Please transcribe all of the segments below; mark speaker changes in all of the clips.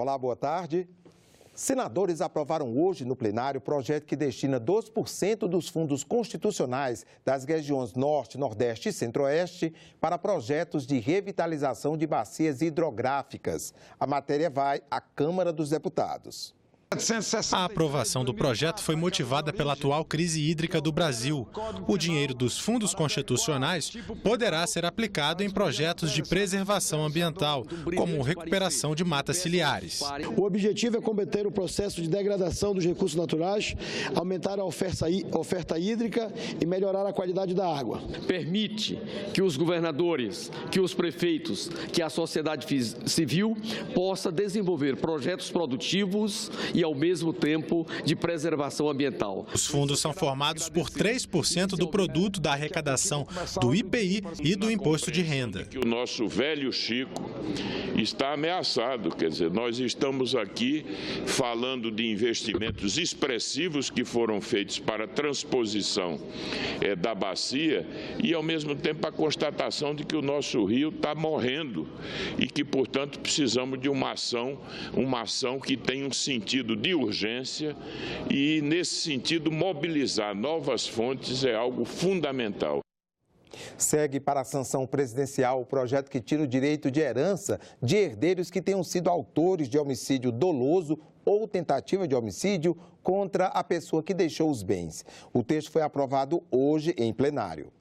Speaker 1: Olá, boa tarde. Senadores aprovaram hoje no plenário o projeto que destina 2% dos fundos constitucionais das regiões Norte, Nordeste e Centro-Oeste para projetos de revitalização de bacias hidrográficas. A matéria vai à Câmara dos Deputados.
Speaker 2: A aprovação do projeto foi motivada pela atual crise hídrica do Brasil. O dinheiro dos fundos constitucionais poderá ser aplicado em projetos de preservação ambiental, como recuperação de matas ciliares.
Speaker 3: O objetivo é combater o processo de degradação dos recursos naturais, aumentar a oferta hídrica e melhorar a qualidade da água.
Speaker 4: Permite que os governadores, que os prefeitos, que a sociedade civil possa desenvolver projetos produtivos e, ao mesmo tempo, de preservação ambiental.
Speaker 2: Os fundos são formados por 3% do produto da arrecadação do IPI e do Imposto de Renda.
Speaker 5: O nosso velho Chico está ameaçado, quer dizer, nós estamos aqui falando de investimentos expressivos que foram feitos para a transposição da bacia e, ao mesmo tempo, a constatação de que o nosso rio está morrendo e que, portanto, precisamos de uma ação que tenha um sentido de urgência e, nesse sentido, mobilizar novas fontes é algo fundamental.
Speaker 1: Segue para a sanção presidencial o projeto que tira o direito de herança de herdeiros que tenham sido autores de homicídio doloso ou tentativa de homicídio contra a pessoa que deixou os bens. O texto foi aprovado hoje em plenário.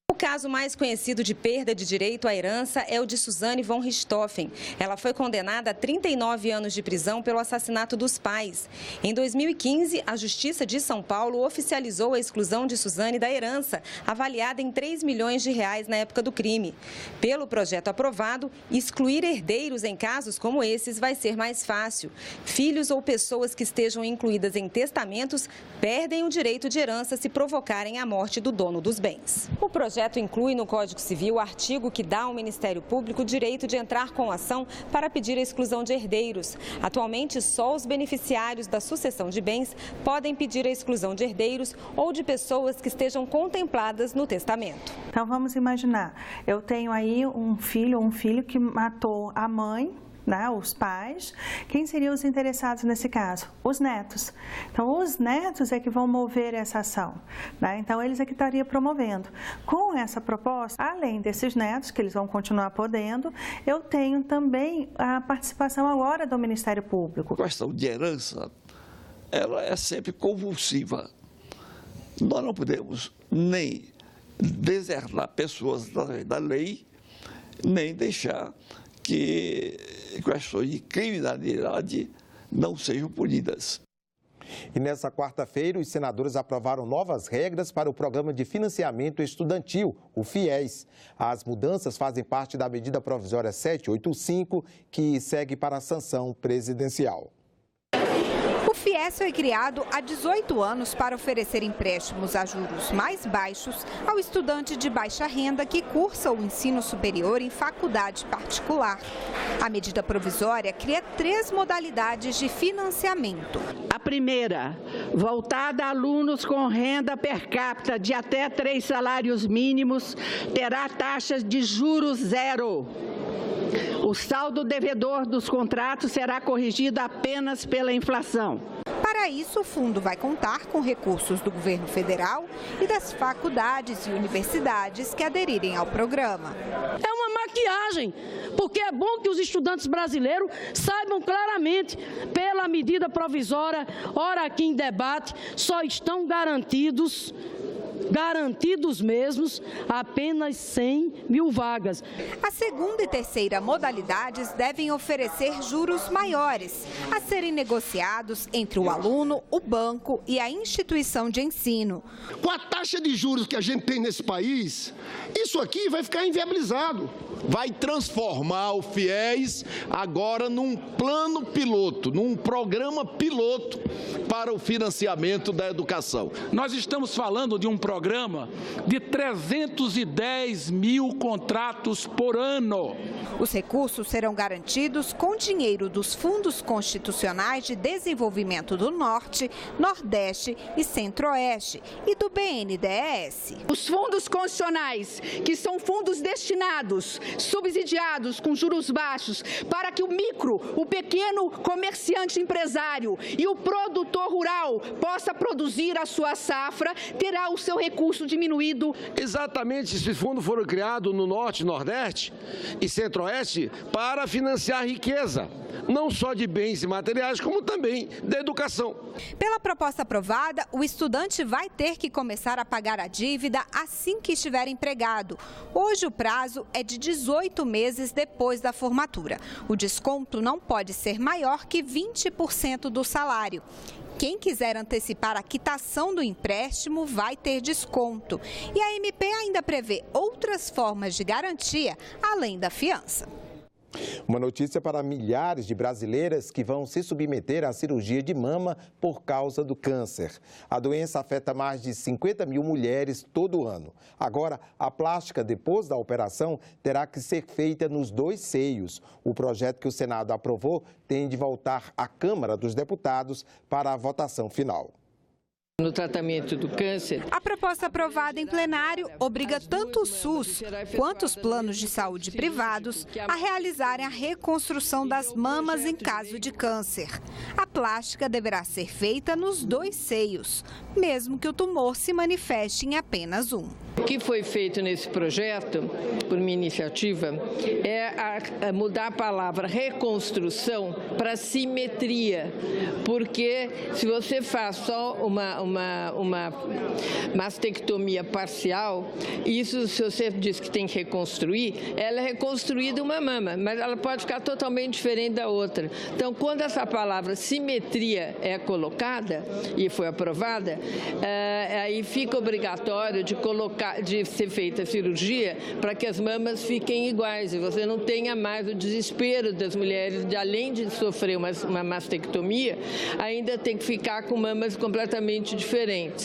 Speaker 6: O caso mais conhecido de perda de direito à herança é o de Suzane von Richthofen. Ela foi condenada a 39 anos de prisão pelo assassinato dos pais. Em 2015, a Justiça de São Paulo oficializou a exclusão de Suzane da herança, avaliada em R$3 milhões na época do crime. Pelo projeto aprovado, excluir herdeiros em casos como esses vai ser mais fácil. Filhos ou pessoas que estejam incluídas em testamentos perdem o direito de herança se provocarem a morte do dono dos bens. O projeto inclui no Código Civil o artigo que dá ao Ministério Público o direito de entrar com ação para pedir a exclusão de herdeiros. Atualmente, só os beneficiários da sucessão de bens podem pedir a exclusão de herdeiros ou de pessoas que estejam contempladas no testamento.
Speaker 7: Então, vamos imaginar, eu tenho aí um filho que matou a mãe, os pais. Quem seriam os interessados nesse caso? Os netos. Então, os netos é que vão mover essa ação. Então, eles é que estariam promovendo. Com essa proposta, além desses netos, que eles vão continuar podendo, eu tenho também a participação agora do Ministério Público.
Speaker 8: A questão de herança, ela é sempre convulsiva. Nós não podemos nem desertar pessoas da lei, nem deixar que questões de criminalidade não sejam punidas.
Speaker 1: E nessa quarta-feira, os senadores aprovaram novas regras para o Programa de Financiamento Estudantil, o FIES. As mudanças fazem parte da medida provisória 785, que segue para a sanção presidencial.
Speaker 9: O FIES foi criado há 18 anos para oferecer empréstimos a juros mais baixos ao estudante de baixa renda que cursa o ensino superior em faculdade particular. A medida provisória cria 3 modalidades de financiamento.
Speaker 10: A primeira, voltada a alunos com renda per capita de até 3 salários mínimos, terá taxas de juros zero. O saldo devedor dos contratos será corrigido apenas pela inflação.
Speaker 9: Para isso, o fundo vai contar com recursos do governo federal e das faculdades e universidades que aderirem ao programa.
Speaker 11: É uma maquiagem, porque é bom que os estudantes brasileiros saibam claramente, pela medida provisória, ora aqui em debate, só estão garantidos mesmos, apenas 100 mil vagas.
Speaker 9: A segunda e terceira modalidades devem oferecer juros maiores, a serem negociados entre o aluno, o banco e a instituição de ensino.
Speaker 3: Com a taxa de juros que a gente tem nesse país, isso aqui vai ficar inviabilizado.
Speaker 12: Vai transformar o FIES agora num plano piloto, num programa piloto para o financiamento da educação.
Speaker 13: Nós estamos falando de um programa programa de 310 mil contratos por ano.
Speaker 9: Os recursos serão garantidos com dinheiro dos fundos constitucionais de desenvolvimento do Norte, Nordeste e Centro-Oeste e do BNDES.
Speaker 10: Os fundos constitucionais, que são fundos destinados, subsidiados com juros baixos, para que o micro, o pequeno comerciante empresário e o produtor rural possa produzir a sua safra, terá o seu recurso diminuído.
Speaker 12: Exatamente, esses fundos foram criados no Norte, Nordeste e Centro-Oeste para financiar a riqueza, não só de bens e materiais, como também da educação.
Speaker 9: Pela proposta aprovada, o estudante vai ter que começar a pagar a dívida assim que estiver empregado. Hoje o prazo é de 18 meses depois da formatura. O desconto não pode ser maior que 20% do salário. Quem quiser antecipar a quitação do empréstimo vai ter desconto. E a MP ainda prevê outras formas de garantia, além da fiança.
Speaker 1: Uma notícia para milhares de brasileiras que vão se submeter à cirurgia de mama por causa do câncer. A doença afeta mais de 50 mil mulheres todo ano. Agora, a plástica depois da operação terá que ser feita nos 2 seios. O projeto que o Senado aprovou tem de voltar à Câmara dos Deputados para a votação final.
Speaker 14: No tratamento do câncer.
Speaker 9: A proposta aprovada em plenário obriga tanto o SUS quanto os planos de saúde privados a realizarem a reconstrução das mamas em caso de câncer. A plástica deverá ser feita nos 2 seios, mesmo que o tumor se manifeste em apenas um.
Speaker 14: O que foi feito nesse projeto, por minha iniciativa, é mudar a palavra reconstrução para simetria, porque se você faz só uma mastectomia parcial, isso, se você diz que tem que reconstruir, ela é reconstruída uma mama, mas ela pode ficar totalmente diferente da outra. Então, quando essa palavra simetria é colocada e foi aprovada, aí fica obrigatório de ser feita a cirurgia para que as mamas fiquem iguais e você não tenha mais o desespero das mulheres de, além de sofrer uma mastectomia, ainda tem que ficar com mamas completamente diferentes.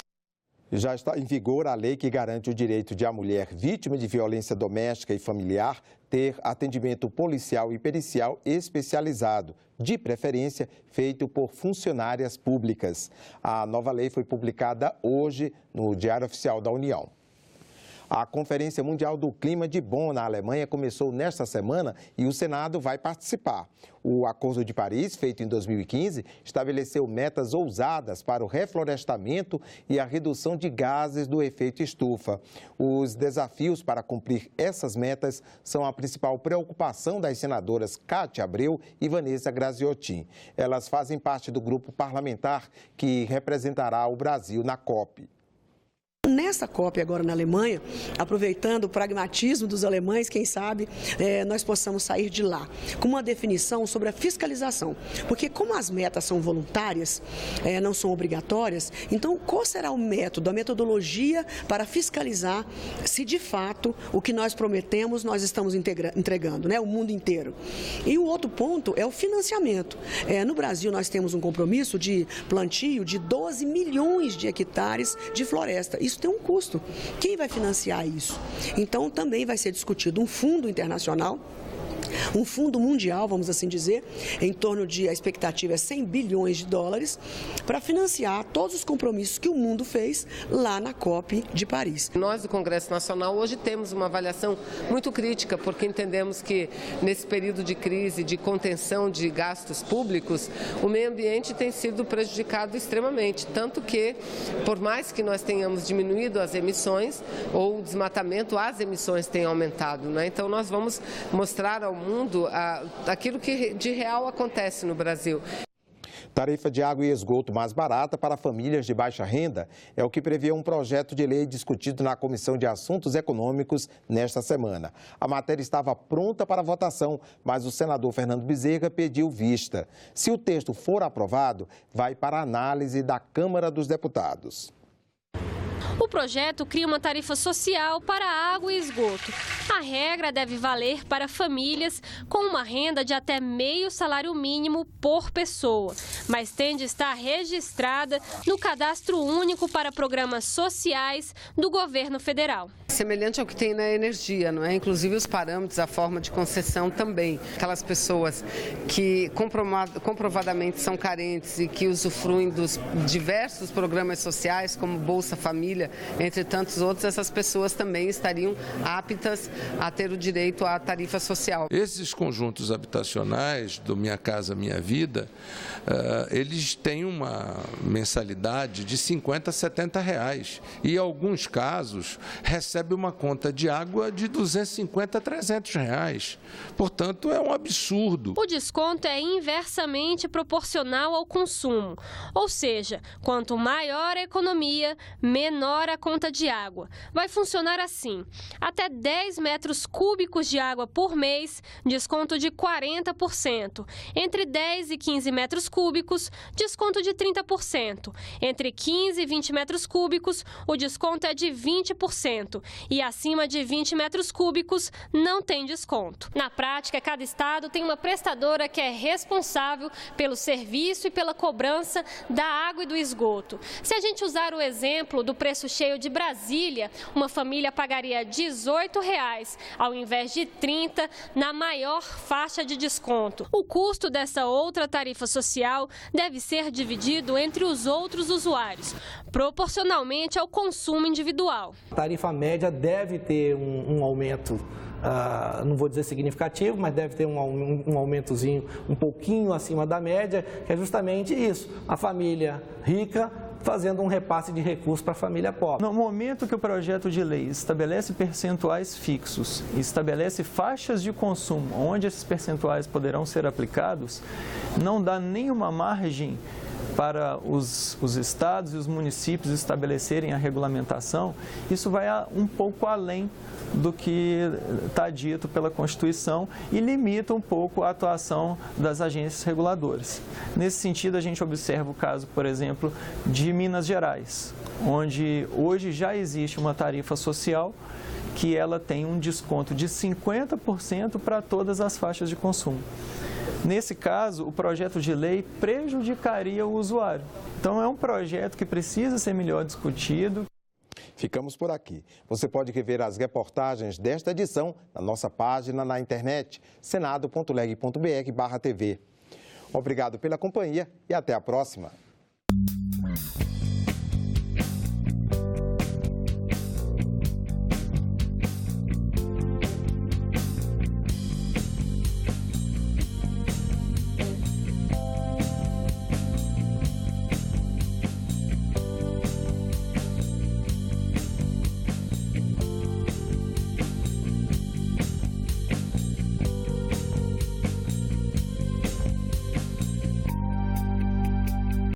Speaker 1: Já está em vigor a lei que garante o direito de a mulher vítima de violência doméstica e familiar ter atendimento policial e pericial especializado, de preferência feito por funcionárias públicas. A nova lei foi publicada hoje no Diário Oficial da União. A Conferência Mundial do Clima de Bonn, na Alemanha, começou nesta semana e o Senado vai participar. O Acordo de Paris, feito em 2015, estabeleceu metas ousadas para o reflorestamento e a redução de gases do efeito estufa. Os desafios para cumprir essas metas são a principal preocupação das senadoras Cátia Abreu e Vanessa Graziotin. Elas fazem parte do grupo parlamentar que representará o Brasil na COP.
Speaker 15: Nessa COP agora na Alemanha, aproveitando o pragmatismo dos alemães, quem sabe nós possamos sair de lá com uma definição sobre a fiscalização. Porque como as metas são voluntárias, não são obrigatórias, então qual será o método, a metodologia para fiscalizar se de fato o que nós prometemos nós estamos entregando, né, o mundo inteiro. E o outro ponto é o financiamento. No Brasil nós temos um compromisso de plantio de 12 milhões de hectares de floresta. Isso tem um custo. Quem vai financiar isso? Então, também vai ser discutido um fundo internacional, um fundo mundial, vamos assim dizer, em torno de, a expectativa é 100 bilhões de dólares, para financiar todos os compromissos que o mundo fez lá na COP de Paris.
Speaker 16: Nós do Congresso Nacional hoje temos uma avaliação muito crítica, porque entendemos que nesse período de crise, de contenção de gastos públicos, o meio ambiente tem sido prejudicado extremamente, tanto que, por mais que nós tenhamos diminuído as emissões, ou o desmatamento, as emissões têm aumentado, né? Então nós vamos mostrar ao mundo aquilo que de real acontece no Brasil.
Speaker 1: Tarifa de água e esgoto mais barata para famílias de baixa renda é o que prevê um projeto de lei discutido na Comissão de Assuntos Econômicos nesta semana. A matéria estava pronta para votação, mas o senador Fernando Bezerra pediu vista. Se o texto for aprovado, vai para análise da Câmara dos Deputados.
Speaker 17: O projeto cria uma tarifa social para água e esgoto. A regra deve valer para famílias com uma renda de até meio salário mínimo por pessoa, mas tem de estar registrada no Cadastro Único para Programas Sociais do Governo Federal.
Speaker 16: Semelhante ao que tem na energia, não é? Inclusive os parâmetros, a forma de concessão também. Aquelas pessoas que comprovadamente são carentes e que usufruem dos diversos programas sociais, como Bolsa Família, entre tantos outros, essas pessoas também estariam aptas a ter o direito à tarifa social.
Speaker 18: Esses conjuntos habitacionais do Minha Casa Minha Vida, eles têm uma mensalidade de R$50 a R$70 e, em alguns casos, recebe uma conta de água de R$250 a R$300. Portanto, é um absurdo.
Speaker 17: O desconto é inversamente proporcional ao consumo, ou seja, quanto maior a economia, menor a conta de água. Vai funcionar assim: até 10 metros cúbicos de água por mês, desconto de 40%. Entre 10 e 15 metros cúbicos, desconto de 30%. Entre 15 e 20 metros cúbicos, o desconto é de 20%. E acima de 20 metros cúbicos, não tem desconto. Na prática, cada estado tem uma prestadora que é responsável pelo serviço e pela cobrança da água e do esgoto. Se a gente usar o exemplo do preço cheio de Brasília, uma família pagaria R$18 ao invés de 30 na maior faixa de desconto. O custo dessa outra tarifa social deve ser dividido entre os outros usuários, proporcionalmente ao consumo individual.
Speaker 19: A tarifa média deve ter um aumento, não vou dizer significativo, mas deve ter um aumentozinho um pouquinho acima da média, que é justamente isso, a família rica fazendo um repasse de recursos para a família pobre.
Speaker 20: No momento que o projeto de lei estabelece percentuais fixos e estabelece faixas de consumo onde esses percentuais poderão ser aplicados, não dá nenhuma margem para os estados e os municípios estabelecerem a regulamentação. Isso vai um pouco além do que está dito pela Constituição e limita um pouco a atuação das agências reguladoras. Nesse sentido, a gente observa o caso, por exemplo, de Minas Gerais, onde hoje já existe uma tarifa social que ela tem um desconto de 50% para todas as faixas de consumo. Nesse caso, o projeto de lei prejudicaria o usuário. Então, é um projeto que precisa ser melhor discutido.
Speaker 1: Ficamos por aqui. Você pode rever as reportagens desta edição na nossa página na internet, senado.leg.br/tv. Obrigado pela companhia e até a próxima.